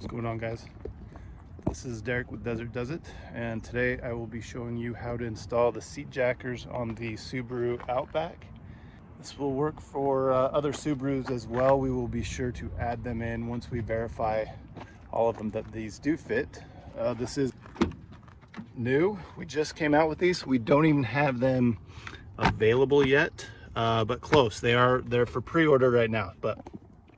What's going on, guys? This is Derek with Desert Does It, and today I will be showing you how to install the seat jackers on the Subaru Outback. This will work for other Subarus as well. We will be sure to add them in once we verify all of them that these do fit. This is new. We just came out with these. We don't even have them available yet, but close. They're for pre-order right now, but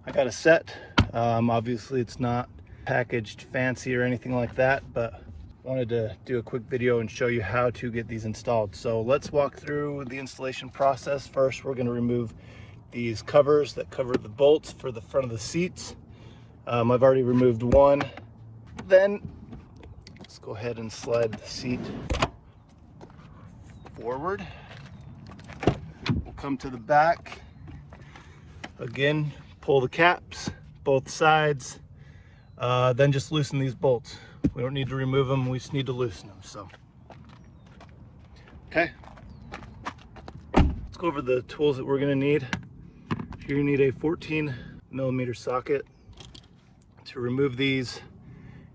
I got a set. Obviously it's not packaged fancy or anything like that, but wanted to do a quick video and show you how to get these installed. So let's walk through the installation process. First, we're going to remove these covers that cover the bolts for the front of the seats. I've already removed one. Then let's go ahead and slide the seat forward. We'll come to the back. Again, pull the caps, both sides. Then just loosen these bolts. We don't need to remove them, we just need to loosen them. So, okay. Let's go over the tools that we're gonna need. Here you need a 14mm socket. To remove these,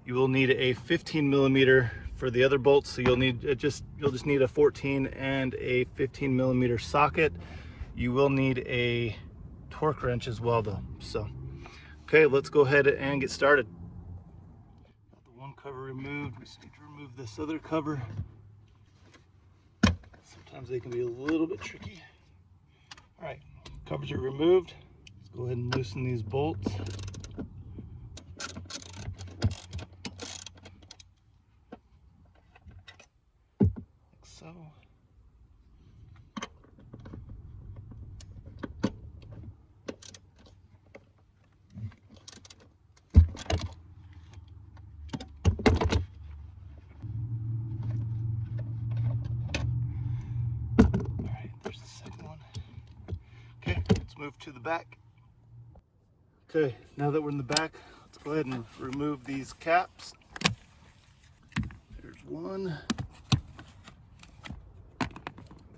you will need a 15mm for the other bolts. So you'll just need a 14 and a 15mm socket. You will need a torque wrench as well though. So, okay, let's go ahead and get started. Got the one cover removed. We just need to remove this other cover. Sometimes they can be a little bit tricky. All right, covers are removed. Let's go ahead and loosen these bolts. Like so. Move to the back. Okay, now that we're in the back, let's go ahead and remove these caps. There's one.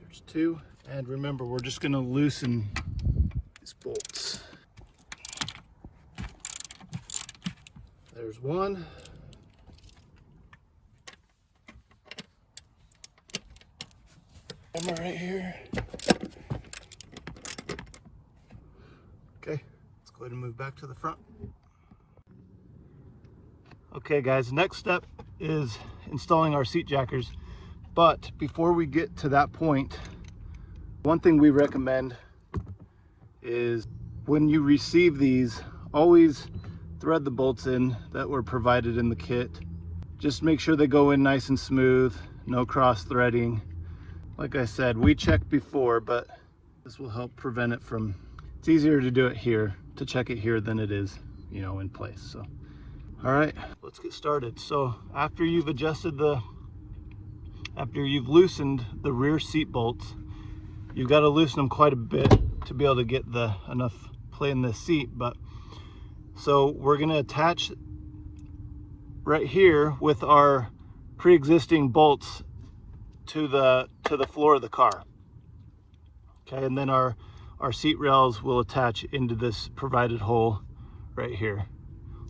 There's two. And remember, we're just going to loosen these bolts. There's one. Camera right here. Okay, let's go ahead and move back to the front. Okay guys, next step is installing our seat jackers. But before we get to that point, one thing we recommend is when you receive these, always thread the bolts in that were provided in the kit. Just make sure they go in nice and smooth, no cross threading. Like I said, we checked before, but this will help prevent it from. It's easier to do it here, to check it here than it is, in place. So, all right, let's get started. So after you've loosened the rear seat bolts, you've got to loosen them quite a bit to be able to get enough play in this seat. But so we're gonna attach right here with our pre-existing bolts to the floor of the car. Okay, and then our seat rails will attach into this provided hole right here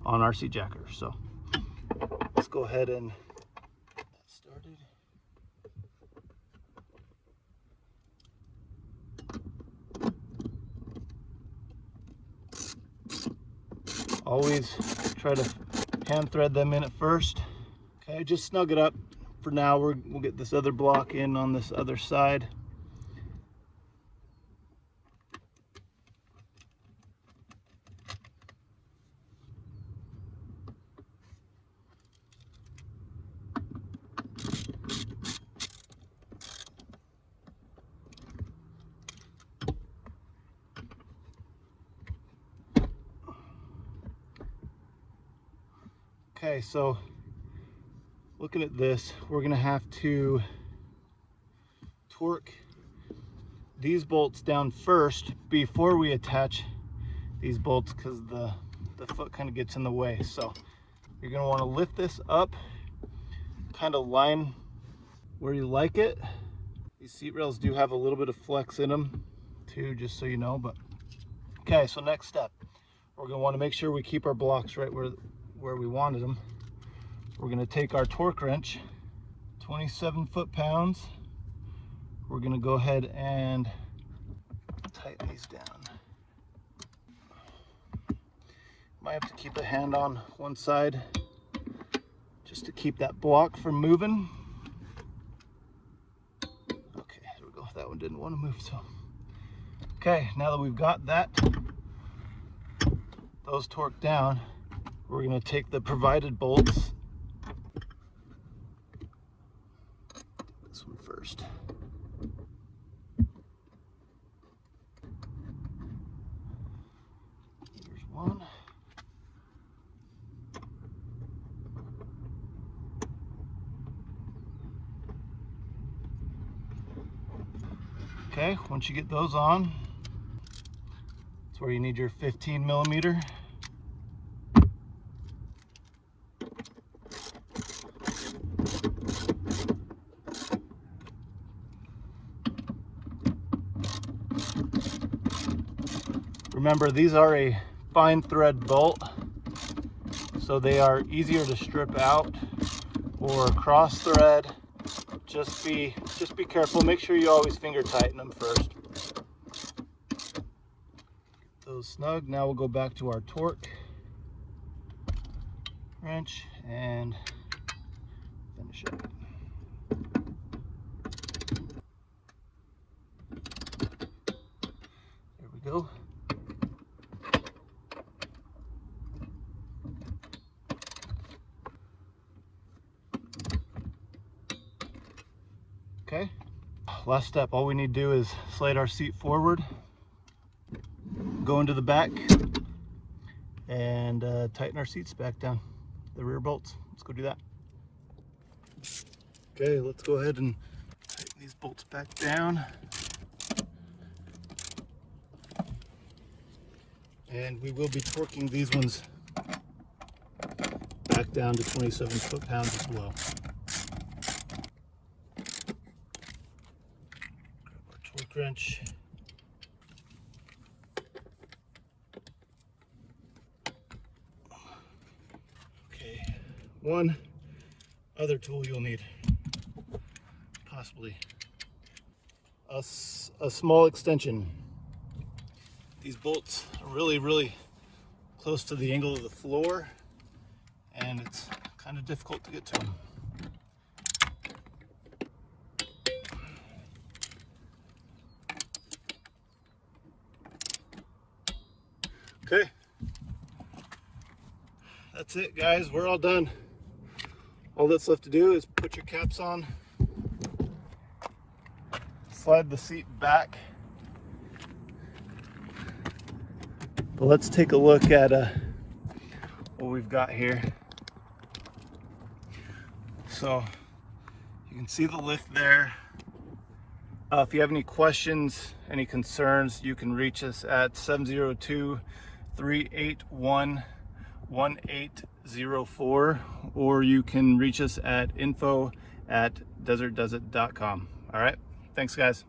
on our seat jacker. So let's go ahead and get that started. Always try to hand thread them in at first. Okay, just snug it up. For now, we'll get this other block in on this other side. Okay, so looking at this, we're gonna have to torque these bolts down first before we attach these bolts, because the foot kind of gets in the way. So you're gonna want to lift this up, kind of line where you like it. These seat rails do have a little bit of flex in them too, just so you know. But okay, so next step, we're gonna want to make sure we keep our blocks right where we wanted them. We're going to take our torque wrench, 27 foot-pounds. We're going to go ahead and tighten these down. Might have to keep a hand on one side just to keep that block from moving. Okay, there we go. That one didn't want to move, so. Okay, now that we've got those torqued down, we're going to take the provided bolts. This one first. Here's one. Okay, once you get those on, that's where you need your 15 millimeter. Remember, these are a fine thread bolt, so they are easier to strip out or cross thread. Just be careful. Make sure you always finger tighten them first. Get those snug. Now we'll go back to our torque wrench and finish up. There we go. Okay, last step, all we need to do is slide our seat forward, go into the back, and tighten our seats back down, the rear bolts. Let's go do that. Okay, let's go ahead and tighten these bolts back down. And we will be torquing these ones back down to 27 foot-pounds as well. Torque wrench. Okay, one other tool you'll need, possibly a small extension. These bolts are really close to the angle of the floor, and it's kind of difficult to get to them. Okay, that's it, guys. We're all done. All that's left to do is put your caps on, slide the seat back. But let's take a look at what we've got here. So you can see the lift there. If you have any questions, any concerns, you can reach us at 702-381-1804, or you can reach us at info@desertdoesIt.com. All right, thanks guys.